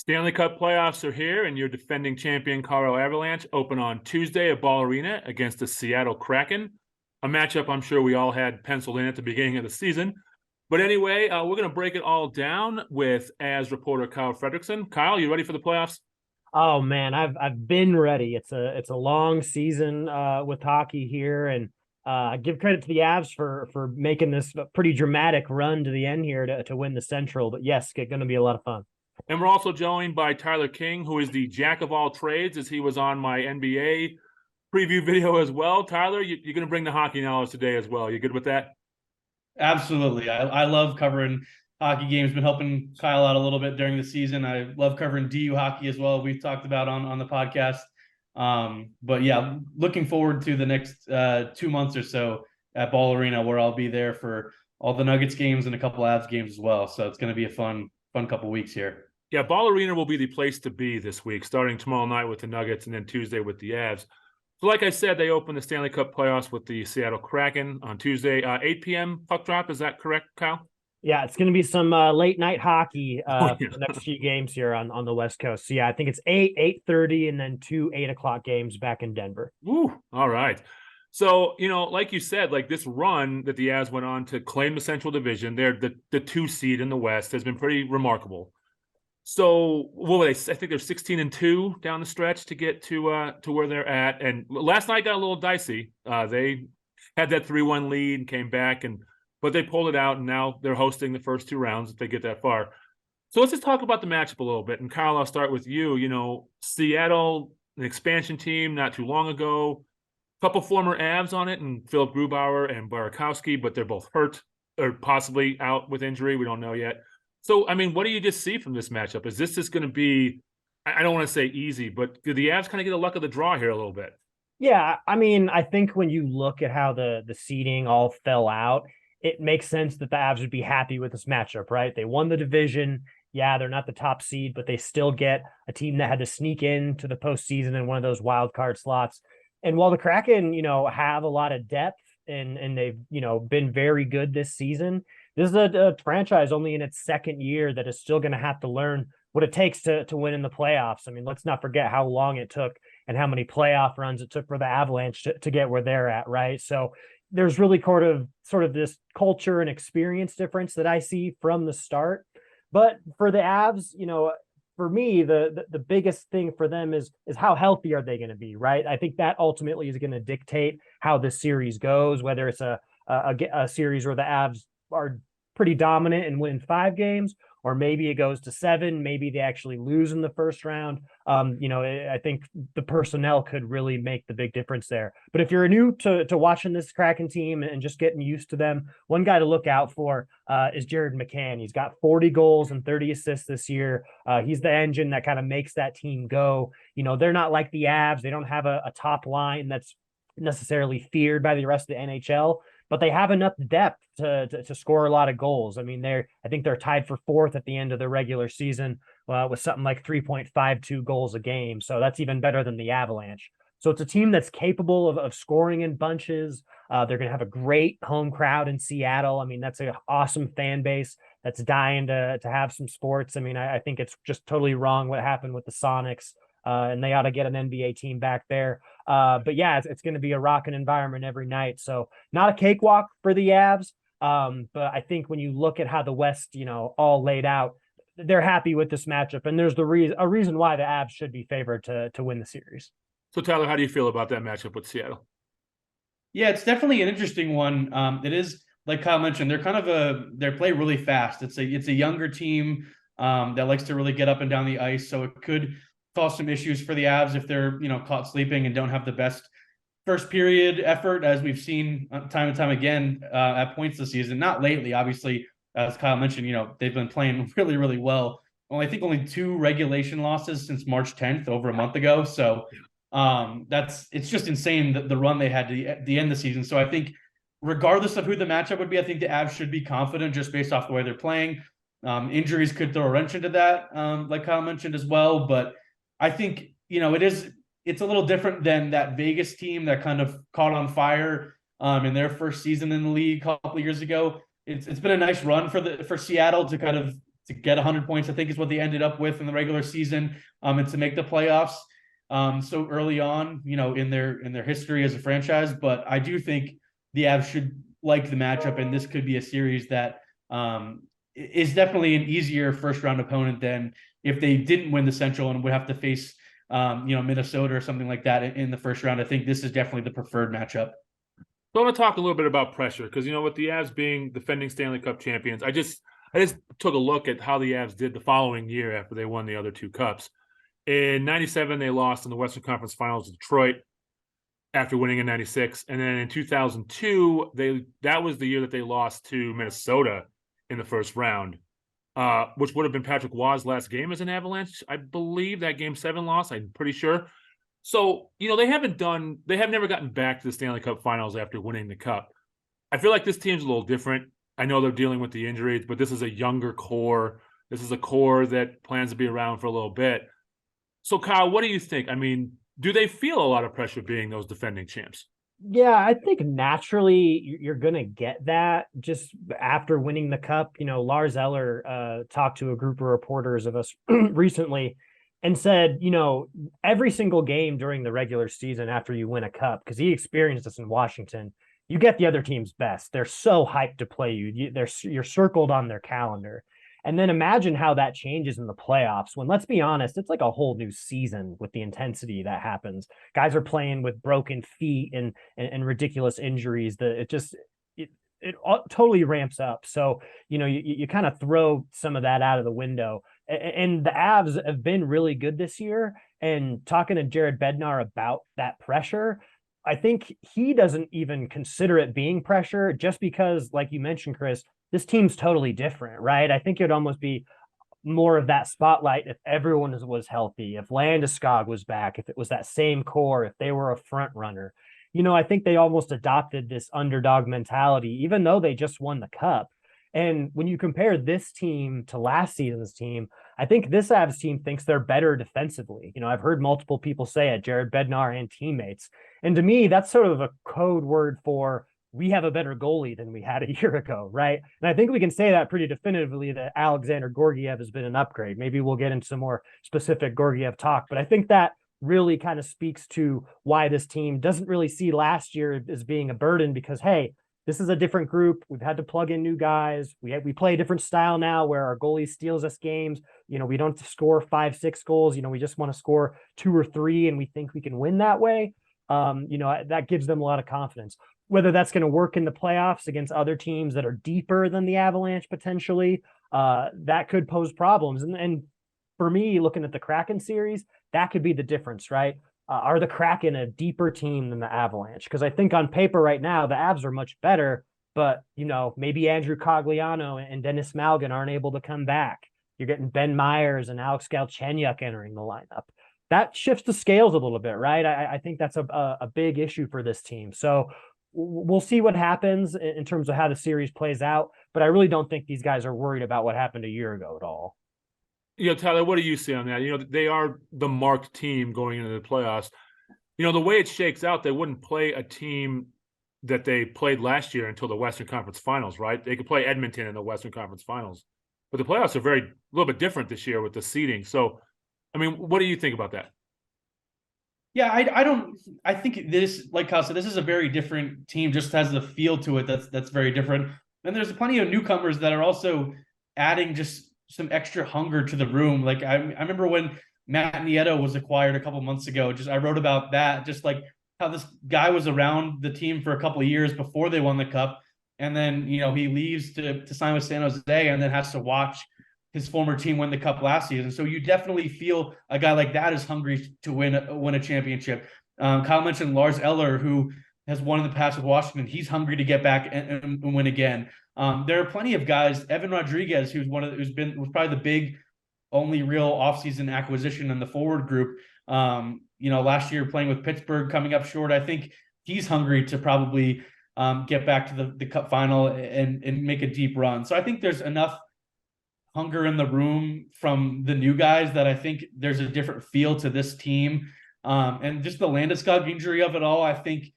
Stanley Cup playoffs are here, and your defending champion Colorado Avalanche open on Tuesday at Ball Arena against the Seattle Kraken, a matchup I'm sure we all had penciled in at the beginning of the season. But anyway, we're going to break it all down with Avs reporter Kyle Fredrickson. Kyle, you ready for the playoffs? Oh man, I've been ready. It's a long season with hockey here, and I give credit to the Avs for making this a pretty dramatic run to the end here to win the Central. But yes, it's going to be a lot of fun. And we're also joined by Tyler King, who is the jack of all trades, as he was on my NBA preview video as well. Tyler, you're going to bring the hockey knowledge today as well. You good with that? Absolutely. I love covering hockey games, been helping Kyle out a little bit during the season. I love covering DU hockey as well. We've talked about on the podcast. But yeah, looking forward to the next 2 months or so at Ball Arena, where I'll be there for all the Nuggets games and a couple Avs games as well. So it's going to be a fun couple weeks here. Yeah, Ball Arena will be the place to be this week, starting tomorrow night with the Nuggets and then Tuesday with the Avs. So like I said, they open the Stanley Cup playoffs with the Seattle Kraken on Tuesday, 8 p.m. puck drop. Is that correct, Kyle? Yeah, it's going to be some late night hockey Yeah. for the next few games here on the West Coast. So yeah, I think it's 8:30, and then 2 8 o'clock games back in Denver. Woo, all right. So, like you said, like this run that the Avs went on to claim the Central Division, they're the 2 seed in the West, has been pretty remarkable. So, what were they? I think they're 16-2 down the stretch to get to where they're at. And last night got a little dicey. They had that 3-1 lead and came back, but they pulled it out, and now they're hosting the first 2 rounds if they get that far. So let's just talk about the matchup a little bit. And Kyle, I'll start with you. Seattle, an expansion team not too long ago, a couple former Avs on it, and Philip Grubauer and Burakovsky, but they're both hurt or possibly out with injury. We don't know yet. So, I mean, what do you just see from this matchup? Is this just going to be, I don't want to say easy, but do the Avs kind of get the luck of the draw here a little bit? Yeah, I mean, I think when you look at how the seeding all fell out, it makes sense that the Avs would be happy with this matchup, right? They won the division. Yeah, they're not the top seed, but they still get a team that had to sneak into the postseason in one of those wild card slots. And while the Kraken, have a lot of depth and they've, been very good this season, this is a franchise only in its second year that is still going to have to learn what it takes to win in the playoffs. I mean, let's not forget how long it took and how many playoff runs it took for the Avalanche to get where they're at, right? So there's really sort of this culture and experience difference that I see from the start. But for the Avs, for me, the biggest thing for them is how healthy are they going to be, right? I think that ultimately is going to dictate how this series goes, whether it's a series where the Avs are pretty dominant and win 5 games, or maybe it goes to 7, maybe they actually lose in the first round. I think the personnel could really make the big difference there. But if you're new to watching this Kraken team and just getting used to them, one guy to look out for is Jared McCann. He's got 40 goals and 30 assists this year. He's the engine that kind of makes that team go. They're not like the Avs. They don't have a top line that's necessarily feared by the rest of the NHL, but they have enough depth to score a lot of goals. I mean, I think they're tied for 4th at the end of the regular season with something like 3.52 goals a game. So that's even better than the Avalanche. So it's a team that's capable of scoring in bunches. They're going to have a great home crowd in Seattle. I mean, that's an awesome fan base that's dying to have some sports. I mean, I think it's just totally wrong what happened with the Sonics. And they ought to get an NBA team back there. But yeah, it's going to be a rocking environment every night. So not a cakewalk for the Avs. But I think when you look at how the West, all laid out, they're happy with this matchup. And there's a reason why the Avs should be favored to win the series. So, Tyler, how do you feel about that matchup with Seattle? Yeah, it's definitely an interesting one. It is, like Kyle mentioned, they play really fast. It's a younger team that likes to really get up and down the ice. So it could cause some issues for the Avs if they're, caught sleeping and don't have the best first period effort, as we've seen time and time again at points this season. Not lately, obviously, as Kyle mentioned, they've been playing really, really well. I think only 2 regulation losses since March 10th, over a month ago. So it's just insane the run they had to the end of the season. So I think regardless of who the matchup would be, I think the Avs should be confident just based off the way they're playing. Injuries could throw a wrench into that, like Kyle mentioned as well. But I think, it's a little different than that Vegas team that kind of caught on fire in their first season in the league a couple of years ago. It's been a nice run for Seattle to kind of to get 100 points, I think is what they ended up with in the regular season, and to make the playoffs so early on, in their history as a franchise. But I do think the Avs should like the matchup, and this could be a series that is definitely an easier first round opponent than if they didn't win the Central and would have to face Minnesota or something like that in the first round. I think this is definitely the preferred matchup. So I want to talk a little bit about pressure because, with the Avs being defending Stanley Cup champions, I just took a look at how the Avs did the following year after they won the other two cups. In 97, they lost in the Western Conference Finals to Detroit after winning in 96. And then in 2002, that was the year that they lost to Minnesota in the first round, which would have been Patrick Waugh's last game as an Avalanche. I believe that Game 7 loss, I'm pretty sure. So, they have never gotten back to the Stanley Cup Finals after winning the Cup. I feel like this team's a little different. I know they're dealing with the injuries, but this is a younger core. This is a core that plans to be around for a little bit. So, Kyle, what do you think? I mean, do they feel a lot of pressure being those defending champs? Yeah, I think naturally you're going to get that just after winning the Cup. Lars Eller talked to a group of reporters of us recently and said, every single game during the regular season after you win a Cup, because he experienced this in Washington, you get the other team's best. They're so hyped to play you. You're circled on their calendar. And then imagine how that changes in the playoffs when, let's be honest, it's like a whole new season with the intensity that happens. Guys are playing with broken feet and ridiculous injuries. It totally ramps up. So, you kind of throw some of that out of the window. And the Avs have been really good this year. And talking to Jared Bednar about that pressure, I think he doesn't even consider it being pressure just because, like you mentioned, Chris, this team's totally different, right? I think it'd almost be more of that spotlight if everyone was healthy, if Landeskog was back, if it was that same core, if they were a front runner. I think they almost adopted this underdog mentality, even though they just won the Cup. And when you compare this team to last season's team, I think this Avs team thinks they're better defensively. I've heard multiple people say it, Jared Bednar and teammates. And to me, that's sort of a code word for we have a better goalie than we had a year ago, right? And I think we can say that pretty definitively that Alexander Georgiev has been an upgrade. Maybe we'll get into some more specific Georgiev talk, but I think that really kind of speaks to why this team doesn't really see last year as being a burden because, hey, this is a different group. We've had to plug in new guys. We play a different style now where our goalie steals us games. We don't score 5-6 goals. We just want to score 2 or 3, and we think we can win that way. That gives them a lot of confidence. Whether that's going to work in the playoffs against other teams that are deeper than the Avalanche potentially, that could pose problems. And for me, looking at the Kraken series, that could be the difference, right? Are the Kraken a deeper team than the Avalanche? Because I think on paper right now, the Avs are much better, but, maybe Andrew Cogliano and Dennis Malgin aren't able to come back. You're getting Ben Myers and Alex Galchenyuk entering the lineup. That shifts the scales a little bit, right? I think that's a big issue for this team. So we'll see what happens in terms of how the series plays out, but I really don't think these guys are worried about what happened a year ago at all. Tyler, what do you see on that? They are the marked team going into the playoffs. The way it shakes out, they wouldn't play a team that they played last year until the Western Conference Finals, right? They could play Edmonton in the Western Conference Finals. But the playoffs are a little bit different this year with the seeding. So, what do you think about that? Yeah, I think this, like Kyle said, this is a very different team, just has the feel to it that's very different. And there's plenty of newcomers that are also adding just some extra hunger to the room. Like I remember when Matt Nieto was acquired a couple months ago, I wrote about that, just like how this guy was around the team for a couple of years before they won the Cup. And then, he leaves to sign with San Jose and then has to watch his former team win the Cup last season. So you definitely feel a guy like that is hungry to win a championship. Kyle mentioned Lars Eller, who has won in the past with Washington. He's hungry to get back and win again. There are plenty of guys. Evan Rodriguez, was probably the big only real offseason acquisition in the forward group. Last year playing with Pittsburgh, coming up short. I think he's hungry to probably get back to the Cup final and make a deep run. So I think there's enough hunger in the room from the new guys that I think there's a different feel to this team. And just the Landeskog injury of it all, I think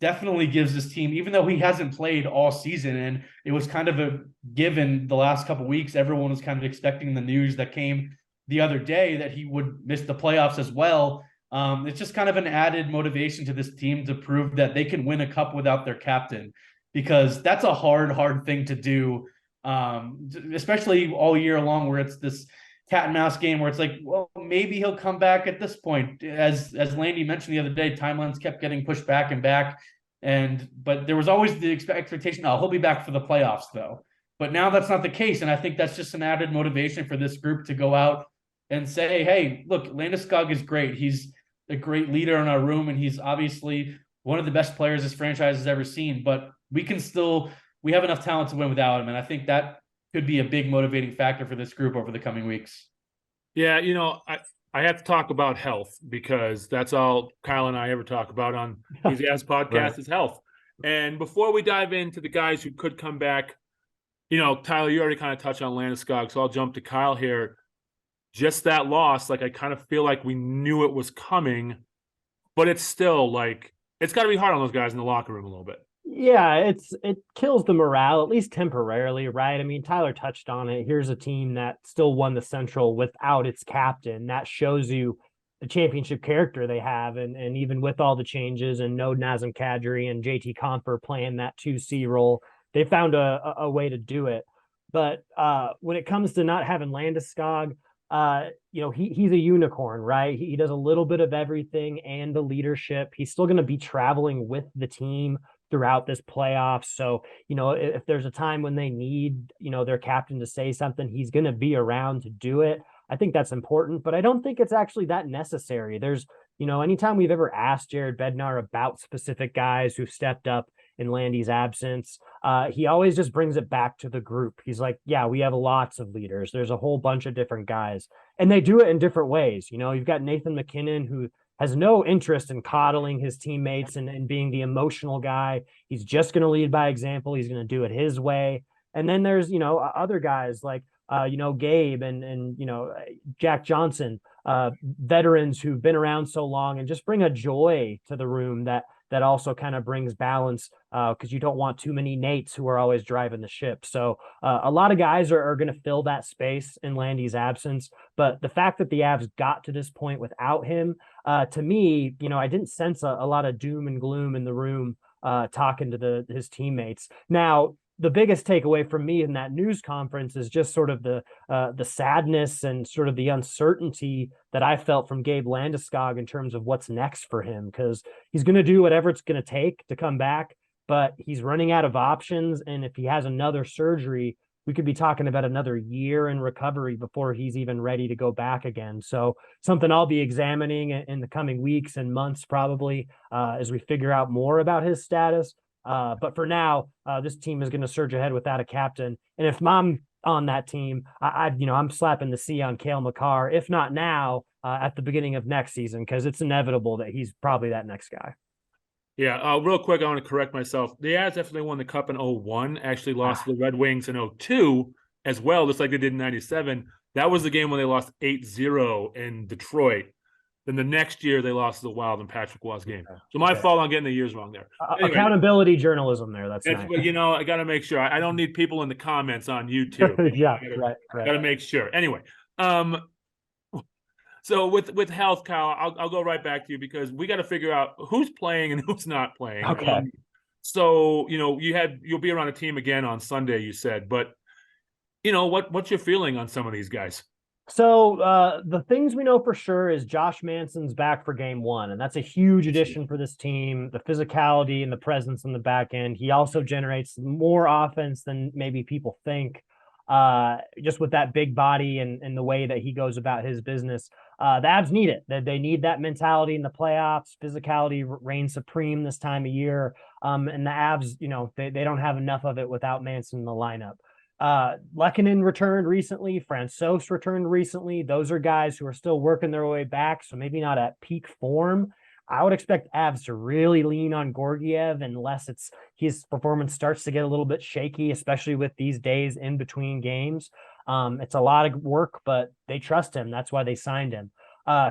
definitely gives this team, even though he hasn't played all season, and it was kind of a given the last couple of weeks. Everyone was kind of expecting the news that came the other day that he would miss the playoffs as well. It's just kind of an added motivation to this team to prove that they can win a cup without their captain, because that's a hard thing to do, especially all year long, where it's this cat and mouse game where it's like, well, maybe he'll come back at this point. As Landy mentioned the other day, timelines kept getting pushed back and back, but there was always the expectation, oh, he'll be back for the playoffs though. But now that's not the case, and I think that's just an added motivation for this group to go out and say, hey, look, Landeskog is great. He's a great leader in our room, and he's obviously one of the best players this franchise has ever seen. But we have enough talent to win without him, and I think that could be a big motivating factor for this group over the coming weeks. Yeah, I have to talk about health, because that's all Kyle and I ever talk about on these podcast Right. is health. And before we dive into the guys who could come back, Tyler, you already kind of touched on Landeskog, so I'll jump to Kyle here. Just that loss, I kind of feel like we knew it was coming, but it's still it's got to be hard on those guys in the locker room a little bit. Yeah, it kills the morale, at least temporarily, right? I mean, Tyler touched on it. Here's a team that still won the Central without its captain. That shows you the championship character they have, and even with all the changes and no Nazem Kadri and JT Compher playing that 2C role, they found a way to do it. But when it comes to not having Landeskog, he's a unicorn, right? He does a little bit of everything and the leadership. He's still going to be traveling with the team throughout this playoffs. So, if there's a time when they need, their captain to say something, he's going to be around to do it. I think that's important, but I don't think it's actually that necessary. There's, anytime we've ever asked Jared Bednar about specific guys who've stepped up in Landy's absence, he always just brings it back to the group. He's like, yeah, we have lots of leaders. There's a whole bunch of different guys, and they do it in different ways. You've got Nathan MacKinnon, who has no interest in coddling his teammates and being the emotional guy. He's just going to lead by example. He's going to do it his way. And then there's, other guys like, Gabe and Jack Johnson, veterans who've been around so long and just bring a joy to the room that also kind of brings balance, because you don't want too many Nates who are always driving the ship. So a lot of guys are going to fill that space in Landy's absence. But the fact that the Avs got to this point without him, to me, I didn't sense a lot of doom and gloom in the room talking to his teammates. Now, the biggest takeaway from me in that news conference is just sort of the sadness and sort of the uncertainty that I felt from Gabe Landeskog in terms of what's next for him, because he's going to do whatever it's going to take to come back, but he's running out of options. And if he has another surgery, we could be talking about another year in recovery before he's even ready to go back again. So something I'll be examining in the coming weeks and months, probably, as we figure out more about his status. But for now, this team is going to surge ahead without a captain. And if I'm on that team, I'm slapping the C on Cale Makar, if not now, at the beginning of next season, because it's inevitable that he's probably that next guy. Yeah, real quick, I want to correct myself. The Avs definitely won the Cup in 01, actually lost to the Red Wings in 02 as well, just like they did in 97. That was the game when they lost 8-0 in Detroit. Then the next year they lost to the Wild in Patrick Waugh's game. So my fault on getting the years wrong there. Anyway, accountability journalism there. That's nice. But I got to make sure. I don't need people in the comments on YouTube. Yeah, right. Got to make sure. Anyway, so with health, Kyle, I'll go right back to you, because we got to figure out who's playing and who's not playing. Okay. So you'll be around a team again on Sunday, you said, but what's your feeling on some of these guys? So the things we know for sure is Josh Manson's back for game one, and that's a huge addition for this team. The physicality and the presence in the back end. He also generates more offense than maybe people think, just with that big body and the way that he goes about his business. The Avs need it. They need that mentality in the playoffs. Physicality reigns supreme this time of year. And the Avs, they don't have enough of it without Manson in the lineup. Lehkonen returned recently. Francouz returned recently. Those are guys who are still working their way back, so maybe not at peak form. I would expect Avs to really lean on Georgiev unless his performance starts to get a little bit shaky, especially with these days in between games. It's a lot of work, but they trust him. That's why they signed him.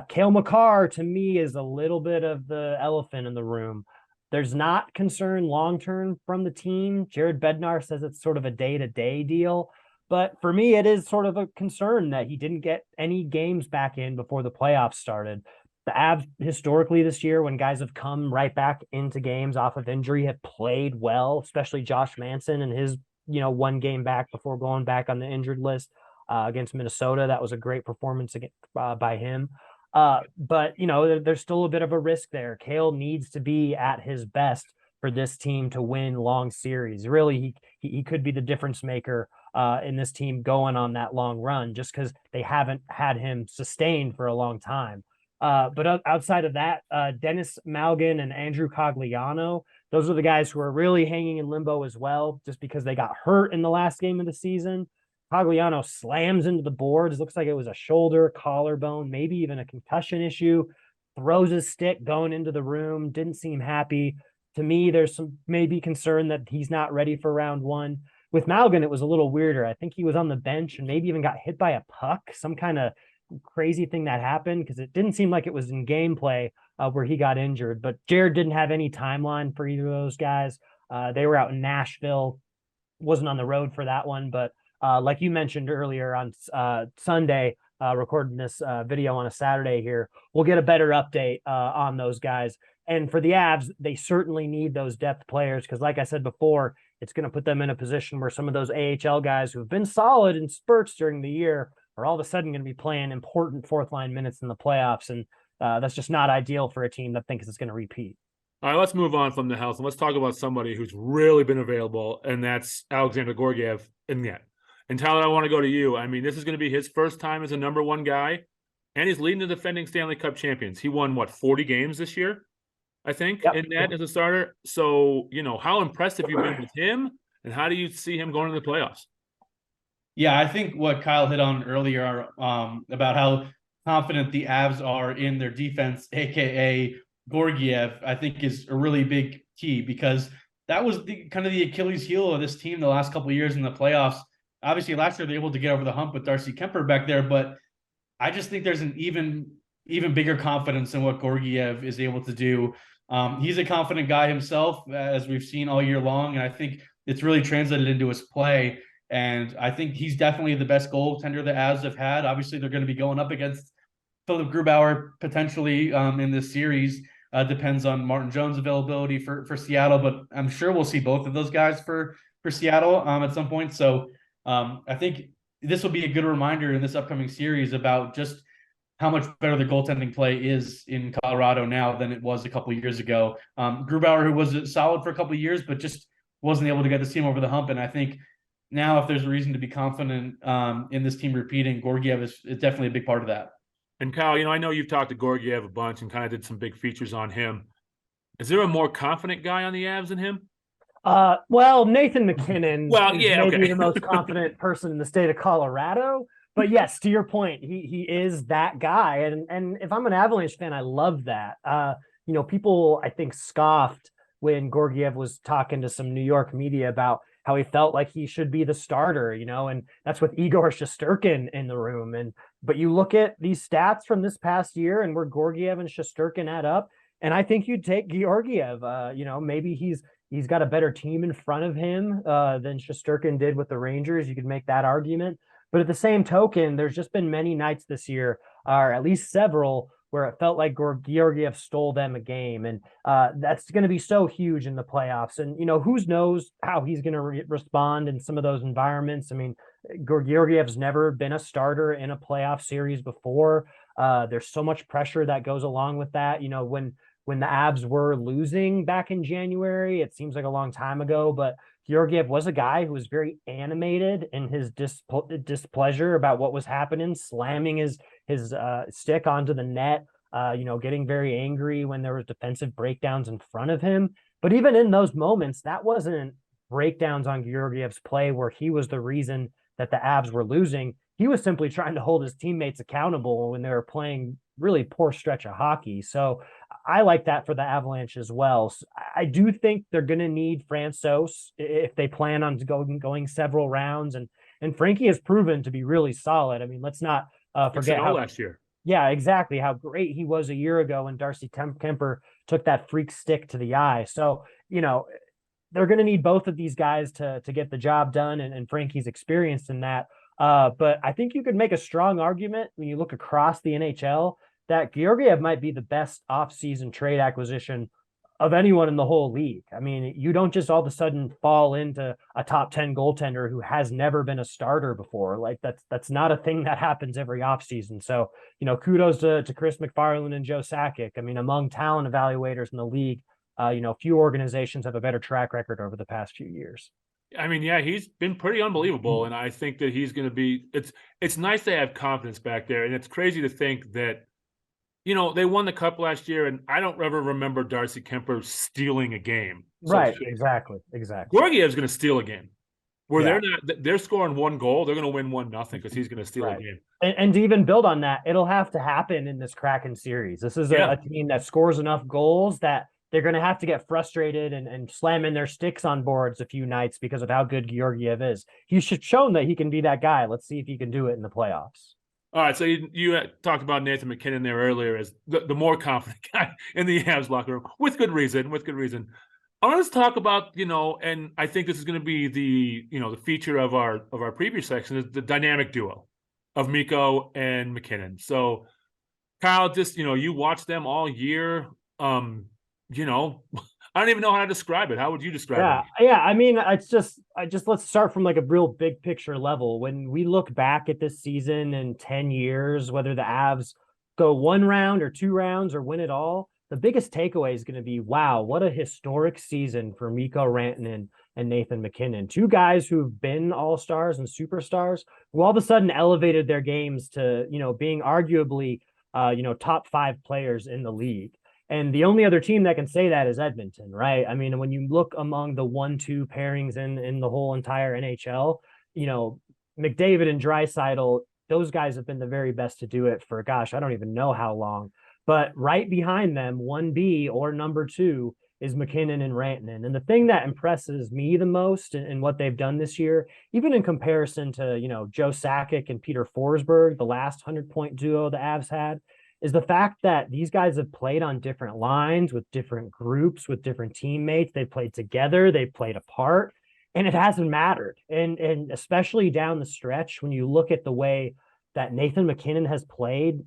Cale Makar, to me, is a little bit of the elephant in the room. There's not concern long-term from the team. Jared Bednar says it's sort of a day-to-day deal. But for me, it is sort of a concern that he didn't get any games back in before the playoffs started. The Avs historically this year, when guys have come right back into games off of injury, have played well, especially Josh Manson and his, one game back before going back on the injured list against Minnesota. That was a great performance by him. But there's still a bit of a risk there. Cale needs to be at his best for this team to win long series. Really, he could be the difference maker in this team going on that long run, just because they haven't had him sustained for a long time. But outside of that, Dennis Malgin and Andrew Cogliano, those are the guys who are really hanging in limbo as well, just because they got hurt in the last game of the season. Cogliano slams into the boards. Looks like it was a shoulder, collarbone, maybe even a concussion issue. Throws his stick going into the room. Didn't seem happy. To me, there's some maybe concern that he's not ready for round one. With Malgin, it was a little weirder. I think he was on the bench and maybe even got hit by a puck, some kind of crazy thing that happened, because it didn't seem like it was in gameplay where he got injured. But Jared didn't have any timeline for either of those guys. They were out in Nashville, wasn't on the road for that one. But like you mentioned earlier on Sunday, recording this video on a Saturday here, we'll get a better update on those guys. And for the Avs, they certainly need those depth players because, like I said before, it's going to put them in a position where some of those AHL guys who have been solid in spurts during the year are all of a sudden going to be playing important fourth-line minutes in the playoffs. And that's just not ideal for a team that thinks it's going to repeat. All right, let's move on from the health and let's talk about somebody who's really been available, and that's Alexander Georgiev in net. And Tyler, I want to go to you. I mean, this is going to be his first time as a number one guy, and he's leading the defending Stanley Cup champions. He won, 40 games this year, I think, in net as a starter. So, how impressed have you been with him, and how do you see him going to the playoffs? Yeah, I think what Kyle hit on earlier about how confident the Avs are in their defense, aka Georgiev, I think is a really big key, because that was kind of the Achilles heel of this team the last couple of years in the playoffs. Obviously, last year they were able to get over the hump with Darcy Kemper back there, but I just think there's an even bigger confidence in what Georgiev is able to do. He's a confident guy himself, as we've seen all year long, and I think it's really translated into his play. And I think he's definitely the best goaltender the Avs have had. Obviously, they're going to be going up against Philip Grubauer potentially in this series. Depends on Martin Jones' availability for Seattle, but I'm sure we'll see both of those guys for Seattle at some point. So I think this will be a good reminder in this upcoming series about just how much better the goaltending play is in Colorado now than it was a couple of years ago. Grubauer, who was solid for a couple of years, but just wasn't able to get the team over the hump. And I think now, if there's a reason to be confident in this team repeating, Georgiev is definitely a big part of that. And Kyle, I know you've talked to Georgiev a bunch and kind of did some big features on him. Is there a more confident guy on the Avs than him? Well, Nathan McKinnon is maybe the most confident person in the state of Colorado. But yes, to your point, he is that guy. And if I'm an Avalanche fan, I love that. People, I think, scoffed when Georgiev was talking to some New York media about how he felt like he should be the starter, and that's with Igor Shesterkin in the room. But you look at these stats from this past year and where Georgiev and Shesterkin add up, and I think you'd take Georgiev. Maybe he's got a better team in front of him than Shesterkin did with the Rangers. You could make that argument. But at the same token, there's just been many nights this year, or at least several, where it felt like Georgiev stole them a game. And that's going to be so huge in the playoffs. And, who knows how he's going to respond in some of those environments. I mean, Georgiev's never been a starter in a playoff series before. There's so much pressure that goes along with that. When the Avs were losing back in January, it seems like a long time ago, but Georgiev was a guy who was very animated in his displeasure about what was happening, slamming his stick onto the net, getting very angry when there was defensive breakdowns in front of him. But even in those moments, that wasn't breakdowns on Georgiev's play where he was the reason that the Avs were losing. He was simply trying to hold his teammates accountable when they were playing really poor stretch of hockey. So I like that for the Avalanche as well. So I do think they're going to need Francouz if they plan on going several rounds. And Frankie has proven to be really solid. I mean, let's not forget how last year. Yeah, exactly. How great he was a year ago when Darcy Kemper took that freak stick to the eye. So, they're going to need both of these guys to get the job done, and Frankie's experienced in that. But I think you could make a strong argument when you look across the NHL that Georgiev might be the best offseason trade acquisition of anyone in the whole league. I mean, you don't just all of a sudden fall into a top 10 goaltender who has never been a starter before. Like that's not a thing that happens every offseason. So, kudos to Chris McFarland and Joe Sakic. I mean, among talent evaluators in the league, few organizations have a better track record over the past few years. I mean, yeah, he's been pretty unbelievable, and I think that he's going to be. It's nice to have confidence back there, and it's crazy to think that, they won the cup last year, and I don't ever remember Darcy Kemper stealing a game. Right, exactly. Georgiev's going to steal a game. Where Yeah. they're scoring one goal, they're going to win 1-0 because he's going to steal a Right. game. And to even build on that, it'll have to happen in this Kraken series. This is a team that scores enough goals that they're going to have to get frustrated and slamming their sticks on boards a few nights because of how good Georgiev is. He's shown that he can be that guy. Let's see if he can do it in the playoffs. All right, so you talked about Nathan MacKinnon there earlier as the more confident guy in the Avs locker room, with good reason. I want to talk about, and I think this is going to be the feature of our preview section is the dynamic duo of Mikko and MacKinnon. So, Kyle, just you watch them all year. I don't even know how to describe it. How would you describe it? Yeah. I mean, let's start from like a real big picture level. When we look back at this season in 10 years, whether the Avs go one round or two rounds or win it all, the biggest takeaway is going to be, wow, what a historic season for Mikko Rantanen and Nathan MacKinnon. Two guys who've been all-stars and superstars who all of a sudden elevated their games to, being arguably, top 5 players in the league. And the only other team that can say that is Edmonton, right? I mean, when you look among the 1-2 pairings in the whole entire NHL, McDavid and Draisaitl, those guys have been the very best to do it for, gosh, I don't even know how long. But right behind them, 1B or number 2 is MacKinnon and Rantanen. And the thing that impresses me the most in what they've done this year, even in comparison to, Joe Sakic and Peter Forsberg, the last 100-point duo the Avs had, is the fact that these guys have played on different lines with different groups, with different teammates. They've played together, they've played apart, and it hasn't mattered. And especially down the stretch, when you look at the way that Nathan MacKinnon has played,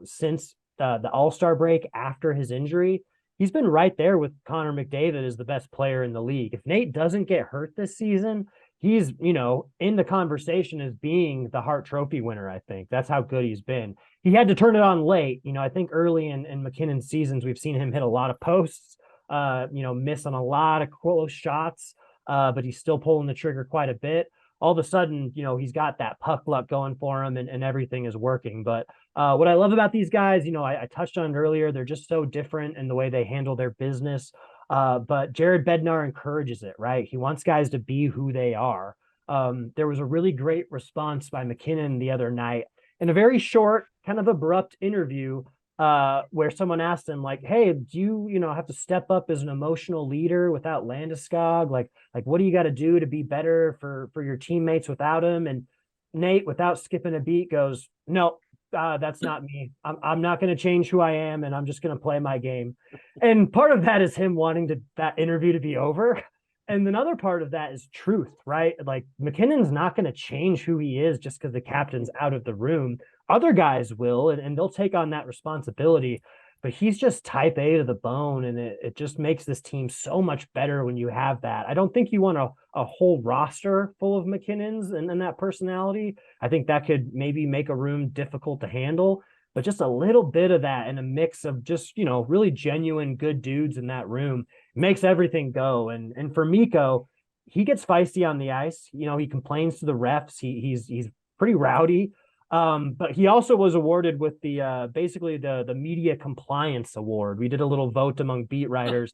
since the All-Star break after his injury, he's been right there with Connor McDavid as the best player in the league. If Nate doesn't get hurt this season, he's, in the conversation as being the Hart Trophy winner, I think. That's how good he's been. He had to turn it on late. I think early in MacKinnon's seasons, we've seen him hit a lot of posts, miss on a lot of close shots, but he's still pulling the trigger quite a bit. All of a sudden, he's got that puck luck going for him and everything is working. But what I love about these guys, I touched on it earlier, they're just so different in the way they handle their business. But Jared Bednar encourages it, right? He wants guys to be who they are. There was a really great response by MacKinnon the other night in a very short, kind of abrupt interview where someone asked him, like, hey, do you, have to step up as an emotional leader without Landeskog? Like what do you got to do to be better for your teammates without him? And Nate, without skipping a beat, goes, no, that's not me. I'm not going to change who I am, and I'm just going to play my game. And part of that is him wanting that interview to be over. And another part of that is truth, right? Like MacKinnon's not going to change who he is just because the captain's out of the room. Other guys will, and they'll take on that responsibility. But he's just type A to the bone, and it just makes this team so much better when you have that. I don't think you want a whole roster full of MacKinnons and that personality. I think that could maybe make a room difficult to handle. But just a little bit of that and a mix of just, really genuine good dudes in that room makes everything go. And for Mikko, he gets feisty on the ice. He complains to the refs. He's pretty rowdy. But he also was awarded with the basically the media compliance award. We did a little vote among beat writers,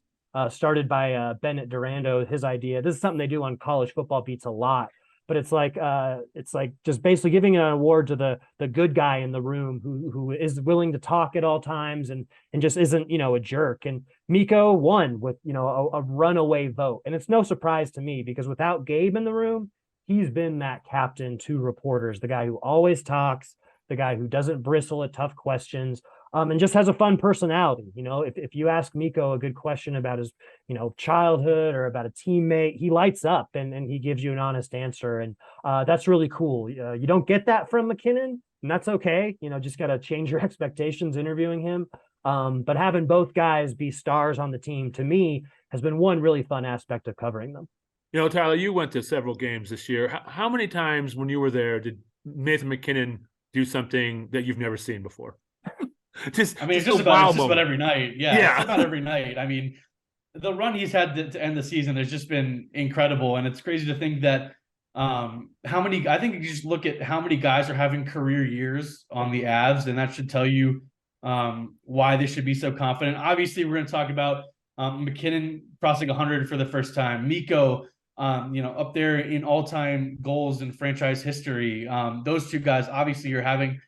started by Bennett Durando, his idea. This is something they do on college football beats a lot. But it's like just basically giving an award to the good guy in the room who is willing to talk at all times and just isn't, a jerk. And Mikko won with, a runaway vote. And it's no surprise to me because without Gabe in the room, he's been that captain to reporters, the guy who always talks, the guy who doesn't bristle at tough questions, and just has a fun personality. If you ask Mikko a good question about his, childhood or about a teammate, he lights up and he gives you an honest answer. And that's really cool. You don't get that from McKinnon, and that's okay. Just got to change your expectations interviewing him. But having both guys be stars on the team, to me, has been one really fun aspect of covering them. Tyler, you went to several games this year. How many times when you were there did Nathan McKinnon do something that you've never seen before? It's just about every night. Yeah. It's about every night. I mean, the run he's had to end the season has just been incredible. And it's crazy to think that I think you just look at how many guys are having career years on the Avs, and that should tell you why they should be so confident. Obviously, we're going to talk about McKinnon crossing 100 for the first time. Mikko, up there in all-time goals in franchise history. Those two guys obviously are having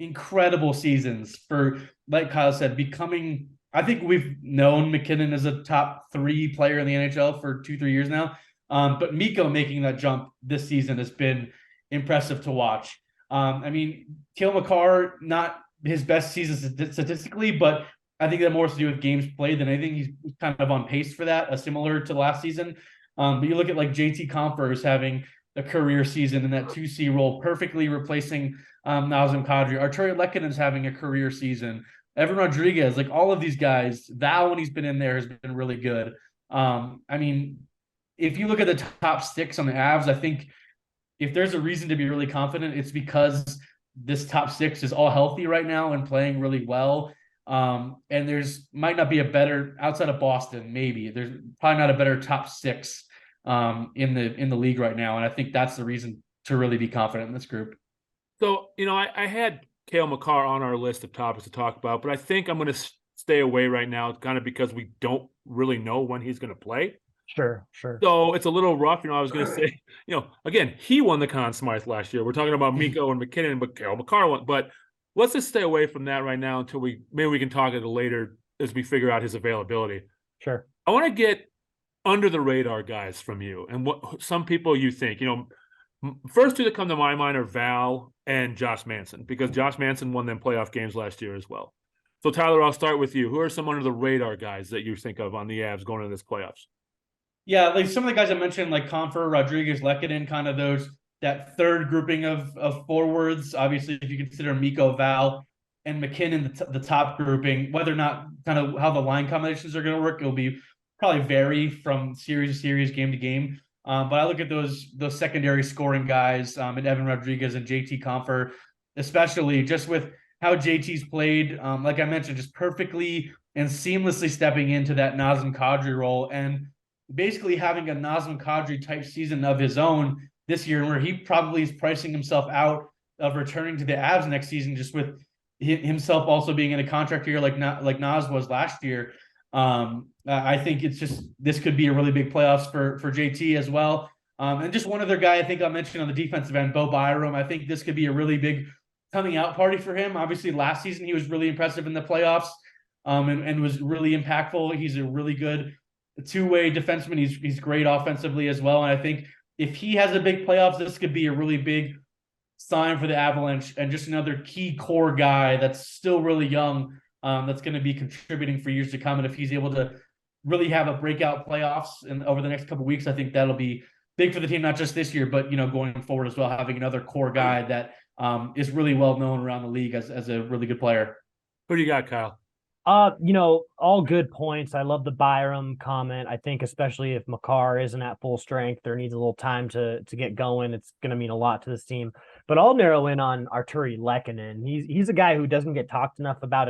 incredible seasons for, like Kyle said, becoming. I think we've known McKinnon as a top 3 player in the NHL for 2-3 years now. But Mikko making that jump this season has been impressive to watch. Cale Makar, not his best season statistically, but I think that more has to do with games played than anything. He's kind of on pace for that, similar to last season. But you look at like JT Compher, who's having a career season in that 2C role, perfectly replacing Nazem Kadri. Arturi Lekkonen's having a career season. Evan Rodriguez, like all of these guys, Val, when he's been in there, has been really good. If you look at the top 6 on the Avs, I think if there's a reason to be really confident, it's because this top 6 is all healthy right now and playing really well. And there's might not be a better, outside of Boston, maybe there's probably not a better top 6 in the league right now. And I think that's the reason to really be confident in this group. So, I had Cale Makar on our list of topics to talk about, but I think I'm going to stay away right now, kind of because we don't really know when he's going to play. Sure. So it's a little rough. I was going to say, again, he won the Conn Smythe last year. We're talking about Mikko and McKinnon, but Cale Makar won. But let's just stay away from that right now until maybe we can talk at it later as we figure out his availability. Sure. I want to get under the radar guys from you and what some people you think. First 2 that come to my mind are Val and Josh Manson, because Josh Manson won them playoff games last year as well. So, Tyler, I'll start with you. Who are some under the radar guys that you think of on the Avs going into this playoffs? Yeah, like some of the guys I mentioned, like Compher, Rodriguez, Lekkonen, kind of that third grouping of forwards. Obviously, if you consider Mikko, Val, and McKinnon the top grouping, whether or not kind of how the line combinations are going to work, it'll be probably vary from series to series, game to game. But I look at those secondary scoring guys, and Evan Rodriguez and JT Compher, especially just with how JT's played, like I mentioned, just perfectly and seamlessly stepping into that Nazem Kadri role, and basically having a Nazem Kadri type season of his own this year, where he probably is pricing himself out of returning to the Avs next season, just with himself also being in a contract year like Naz was last year. I think this could be a really big playoffs for JT as well. And just one other guy I think I'll mention on the defensive end, Bo Byram. I think this could be a really big coming out party for him. Obviously, last season he was really impressive in the playoffs, and was really impactful. He's a really good 2-way defenseman. He's great offensively as well. And I think if he has a big playoffs, this could be a really big sign for the Avalanche, and just another key core guy that's still really young, that's going to be contributing for years to come. And if he's able to really have a breakout playoffs and over the next couple of weeks, I think that'll be big for the team, not just this year, but going forward as well, having another core guy that is really well known around the league as a really good player. Who do you got, Kyle? All good points. I love the Byram comment. I think especially if Makar isn't at full strength or needs a little time to get going, it's going to mean a lot to this team. But I'll narrow in on Arturi Lekkonen. He's a guy who doesn't get talked enough about,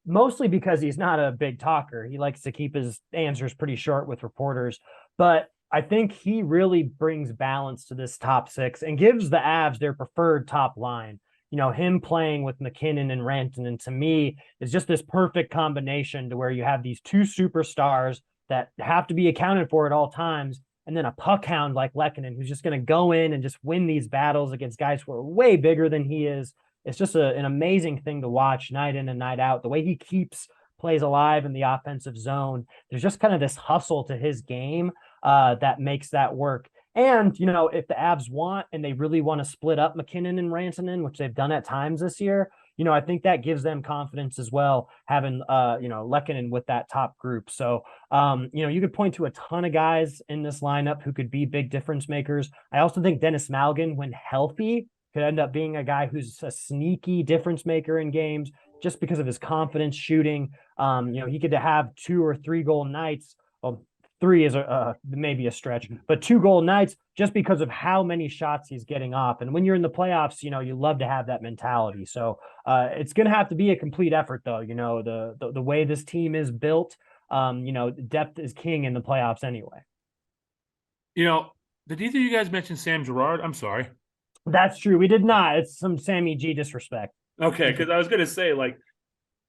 mostly because he's not a big talker. He likes to keep his answers pretty short with reporters. But I think he really brings balance to this top 6 and gives the Avs their preferred top line. Him playing with McKinnon and Rantanen, to me, is just this perfect combination to where you have these 2 superstars that have to be accounted for at all times, and then a puck hound like Lekkonen, who's just going to go in and just win these battles against guys who are way bigger than he is. It's just an amazing thing to watch night in and night out. The way he keeps plays alive in the offensive zone. There's just kind of this hustle to his game that makes that work. And, if the Avs want and they really want to split up McKinnon and Rantanen, which they've done at times this year, I think that gives them confidence as well, having, Lehkonen with that top group. So, you could point to a ton of guys in this lineup who could be big difference makers. I also think Dennis Malgin, when healthy, could end up being a guy who's a sneaky difference maker in games just because of his confidence shooting. He could have 2 or 3 goal nights. Well, 3 is maybe a stretch, but 2 goal nights just because of how many shots he's getting off. And when you're in the playoffs, you love to have that mentality. So it's going to have to be a complete effort, though. The way this team is built, depth is king in the playoffs anyway. Did either of you guys mention Sam Girard? I'm sorry. That's true. We did not. It's some Sammy G disrespect. Okay, because I was going to say,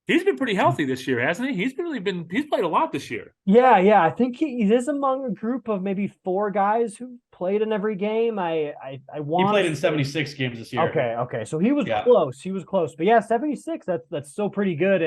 he's been pretty healthy this year, hasn't he? He's played a lot this year. Yeah. I think he is among a group of maybe 4 guys who played in every game. I want. He played in 76 games this year. Okay. So he was close. He was close. But yeah, 76. That's still pretty good,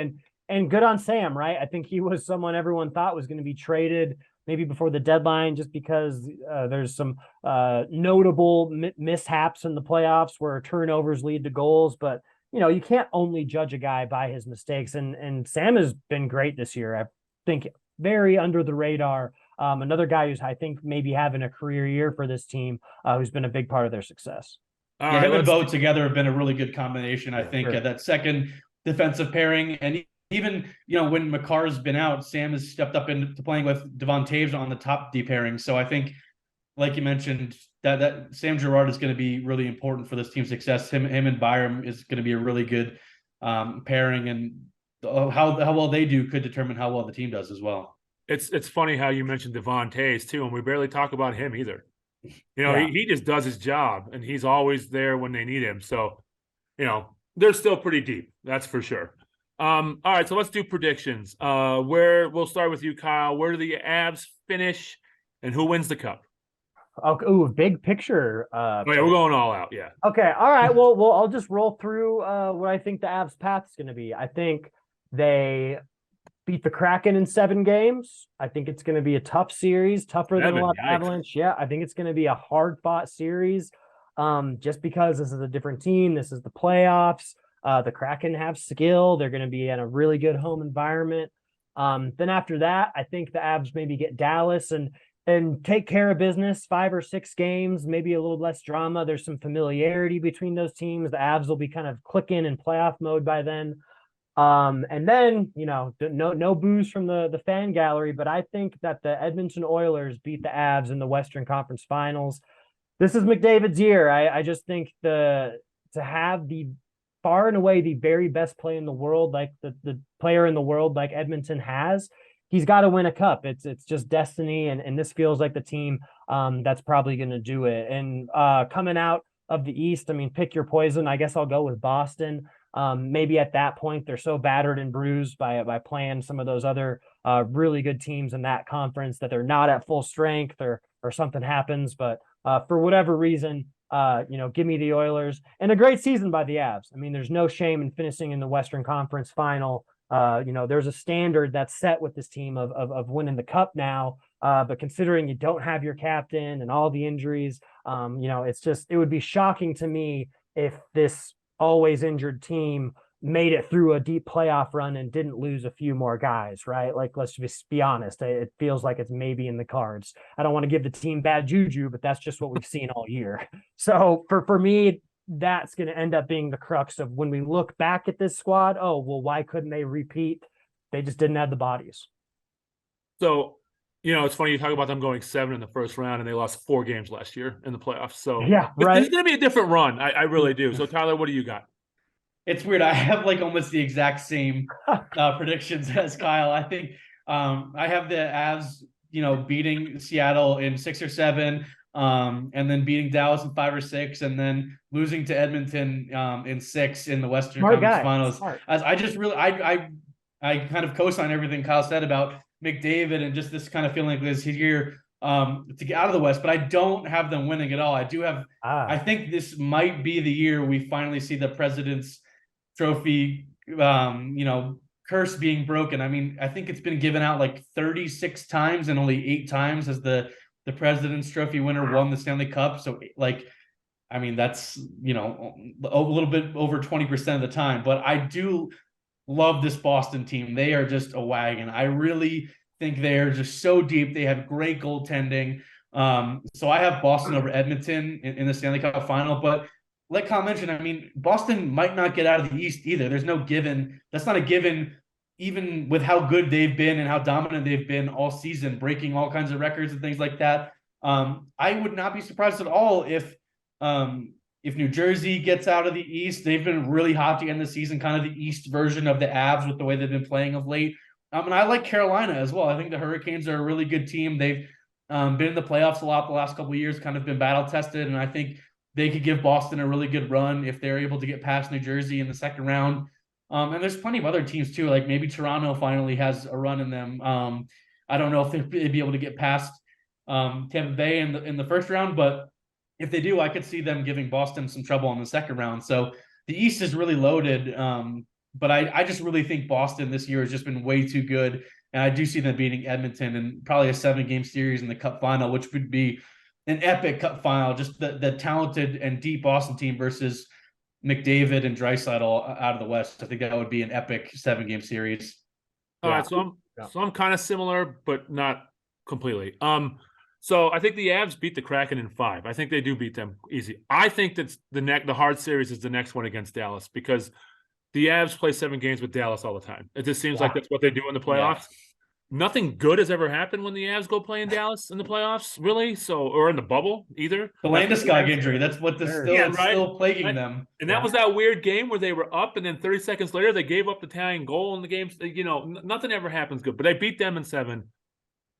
and good on Sam, right? I think he was someone everyone thought was going to be traded maybe before the deadline, just because there's some notable mishaps in the playoffs where turnovers lead to goals, but. You can't only judge a guy by his mistakes. And Sam has been great this year. I think very under the radar. Another guy who's, I think, maybe having a career year for this team, who's been a big part of their success. Him and Bo together have been a really good combination. I think that second defensive pairing, and even, when Makar's been out, Sam has stepped up into playing with Devon Taves on the top D pairing. So I think, like you mentioned, that Sam Girard is going to be really important for this team's success. Him and Byram is going to be a really good pairing, and how well they do could determine how well the team does as well. It's funny how you mentioned Devon Taves too, and we barely talk about him either. He just does his job, and he's always there when they need him. So, they're still pretty deep, that's for sure. All right, so let's do predictions. We'll start with you, Kyle. Where do the Avs finish, and who wins the cup? Oh, big picture. We're going all out. Yeah. Okay. All right. Well, I'll just roll through what I think the Avs' path is going to be. I think they beat the Kraken in 7 games. I think it's going to be a tough series, tougher than a lot of Avalanche. Yeah, I think it's going to be a hard-fought series, just because this is a different team. This is the playoffs. The Kraken have skill. They're going to be in a really good home environment. Then after that, I think the Avs maybe get Dallas and take care of business, 5 or 6 games, maybe a little less drama. There's some familiarity between those teams. The Avs will be kind of clicking in playoff mode by then. And then, no booze from the fan gallery, but I think that the Edmonton Oilers beat the Avs in the Western Conference Finals. This is McDavid's year. I just think to have the far and away the very best play in the world, like the player in the world like Edmonton has, he's got to win a cup. It's just destiny, and this feels like the team that's probably going to do it. And coming out of the East, I mean, pick your poison. I guess I'll go with Boston. Maybe at that point they're so battered and bruised by playing some of those other really good teams in that conference that they're not at full strength or something happens. But for whatever reason, give me the Oilers, and a great season by the Avs. I mean, there's no shame in finishing in the Western Conference Final. There's a standard that's set with this team of winning the cup now. But considering you don't have your captain and all the injuries, it would be shocking to me if this always injured team made it through a deep playoff run and didn't lose a few more guys, right? Like, let's just be honest. It feels like it's maybe in the cards. I don't want to give the team bad juju, but that's just what we've seen all year. So for me, that's going to end up being the crux of when we look back at this squad. Oh, well, why couldn't they repeat? They just didn't have the bodies. So, it's funny you talk about them going 7 in the first round, and they lost 4 games last year in the playoffs. So yeah, right. It's going to be a different run. I really do. So Tyler, what do you got? It's weird. I have almost the exact same predictions as Kyle. I think I have the Avs, beating Seattle in 6 or 7. And then beating Dallas in 5 or 6, and then losing to Edmonton in 6 in the Western Conference Finals. As I just really, I kind of co-sign everything Kyle said about McDavid and just this kind of feeling like this here to get out of the West, but I don't have them winning at all. I do have. I think this might be the year we finally see the President's Trophy, curse being broken. I mean, I think it's been given out like 36 times, and only 8 times has the the President's Trophy winner, won the Stanley Cup. So like, I mean, that's, you know, a little bit over 20% of the time. But I do love this Boston team. They are just a wagon. I really think they are just so deep. They have great goaltending. So I have Boston over Edmonton in the Stanley Cup final. But like Kyle mentioned, I mean, Boston might not get out of the East either. There's no given. That's not a given, even with how good they've been and how dominant they've been all season, breaking all kinds of records and things like that. I would not be surprised at all if New Jersey gets out of the East. They've been really hot to end the season, kind of the East version of the Avs with the way they've been playing of late. And I like Carolina as well. I think the Hurricanes are a really good team. They've been in the playoffs a lot the last couple of years, kind of been battle tested, and I think they could give Boston a really good run if they're able to get past New Jersey in the second round. And there's plenty of other teams too, like maybe Toronto finally has a run in them. I don't know if they'd be able to get past Tampa Bay in the first round, but if they do, I could see them giving Boston some trouble in the second round. So the East is really loaded. But I just really think Boston this year has just been way too good. And I do see them beating Edmonton and probably a 7-game series in the Cup final, which would be an epic Cup final. Just the talented and deep Boston team versus McDavid and Draisaitl out of the West. I think that would be an epic 7-game series. All right, so I'm kind of similar, but not completely. So I think the Avs beat the Kraken in 5. I think they do beat them easy. I think that's the hard series is the next one against Dallas, because the Avs play 7 games with Dallas all the time. It just seems like that's what they do in the playoffs. Yeah. Nothing good has ever happened when the Avs go play in Dallas in the playoffs, really. So, or in the bubble either. The Landeskog injury. That's what still plaguing them. And that was that weird game where they were up, and then 30 seconds later they gave up the tying goal in the game. You know, nothing ever happens good. But they beat them in 7.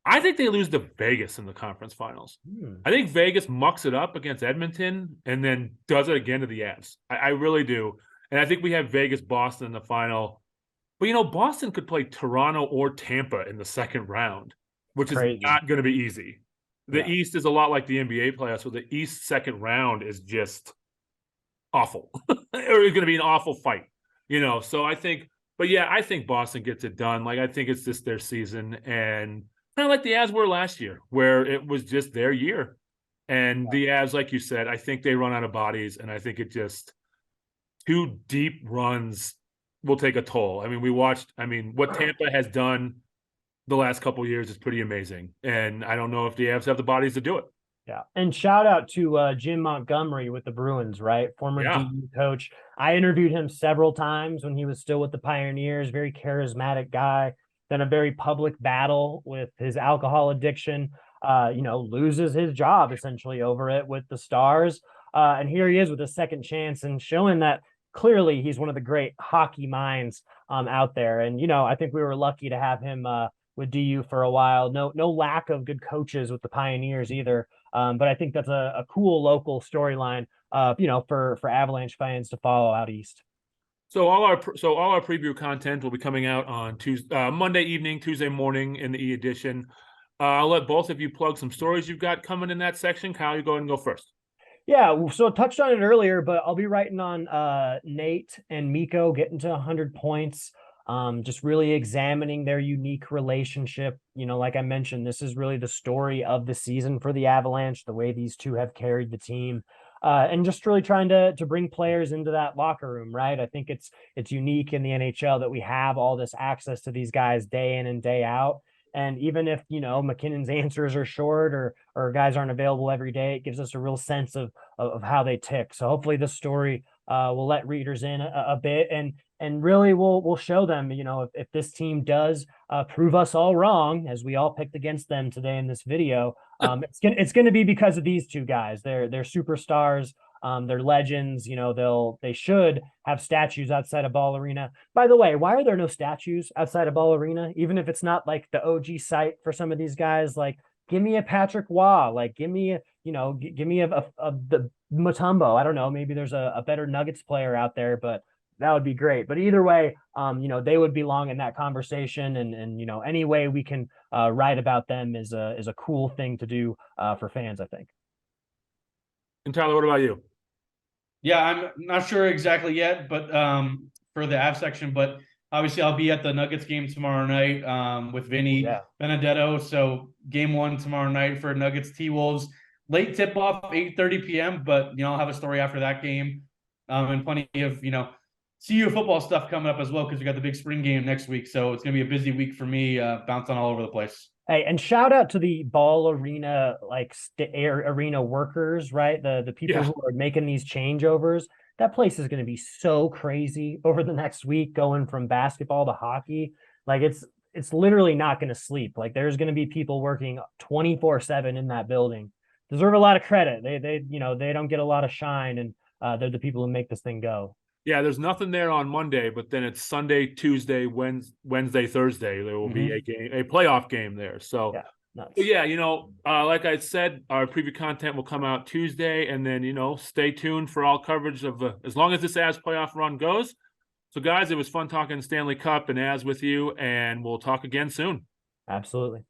I think they lose to Vegas in the conference finals. I think Vegas mucks it up against Edmonton and then does it again to the Avs. I really do. And I think we have Vegas-Boston in the final. But, you know, Boston could play Toronto or Tampa in the second round, which is not going to be easy. The East is a lot like the NBA playoffs, where the East second round is just awful. Or it's going to be an awful fight, you know. So I think – but, yeah, I think Boston gets it done. Like, I think it's just their season. And kind of like the Avs were last year, where it was just their year. And the Avs, like you said, I think they run out of bodies, and I think it just – 2 deep runs will take a toll. I mean, what Tampa has done the last couple of years is pretty amazing. And I don't know if the Avs have the bodies to do it. Yeah. And shout out to Jim Montgomery with the Bruins, right? Former DU coach. I interviewed him several times when he was still with the Pioneers. Very charismatic guy. Then a very public battle with his alcohol addiction. Loses his job essentially over it with the Stars. And here he is with a second chance and showing that clearly he's one of the great hockey minds out there. And, you know, I think we were lucky to have him with DU for a while. No lack of good coaches with the Pioneers either. But I think that's a cool local storyline, for Avalanche fans to follow out east. So all our preview content will be coming out on Monday evening, Tuesday morning in the e-edition. I'll let both of you plug some stories you've got coming in that section. Kyle, you go ahead and go first. Yeah, so I touched on it earlier, but I'll be writing on Nate and Mikko getting to 100 points, just really examining their unique relationship. You know, like I mentioned, this is really the story of the season for the Avalanche, the way these two have carried the team, and just really trying to bring players into that locker room, right? I think it's unique in the NHL that we have all this access to these guys day in and day out. And even if, McKinnon's answers are short or guys aren't available every day, it gives us a real sense of how they tick. So hopefully this story will let readers in a bit and really we'll show them, if this team does prove us all wrong, as we all picked against them today in this video, it's going to be because of these two guys. They're superstars. They're legends. They should have statues outside of Ball Arena. By the way, why are there no statues outside of Ball Arena? Even if it's not like the OG site for some of these guys, like give me a Patrick Waugh, like give me the Mutombo. I don't know. Maybe there's a better Nuggets player out there, but that would be great. But either way, they would belong in that conversation. And any way we can write about them is a cool thing to do for fans, I think. And Tyler, what about you? Yeah, I'm not sure exactly yet, but for the Av section, but Obviously, I'll be at the Nuggets game tomorrow night with Vinny Benedetto. So game 1 tomorrow night for Nuggets T-Wolves. Late tip-off, 8:30 p.m., but, I'll have a story after that game and plenty of, CU football stuff coming up as well because we got the big spring game next week. So it's going to be a busy week for me, bouncing all over the place. Hey, and shout out to the ball arena, arena workers, right? The people who are making these changeovers. That place is going to be so crazy over the next week, going from basketball to hockey. Like it's literally not going to sleep. Like there's going to be people working 24/7 in that building. Deserve a lot of credit. They don't get a lot of shine, and they're the people who make this thing go. Yeah, there's nothing there on Monday, but then it's Sunday, Tuesday, Wednesday, Thursday. There will be a playoff game there. So, like I said, our preview content will come out Tuesday, and then stay tuned for all coverage of as long as this Avs playoff run goes. So, guys, it was fun talking Stanley Cup and Avs with you, and we'll talk again soon. Absolutely.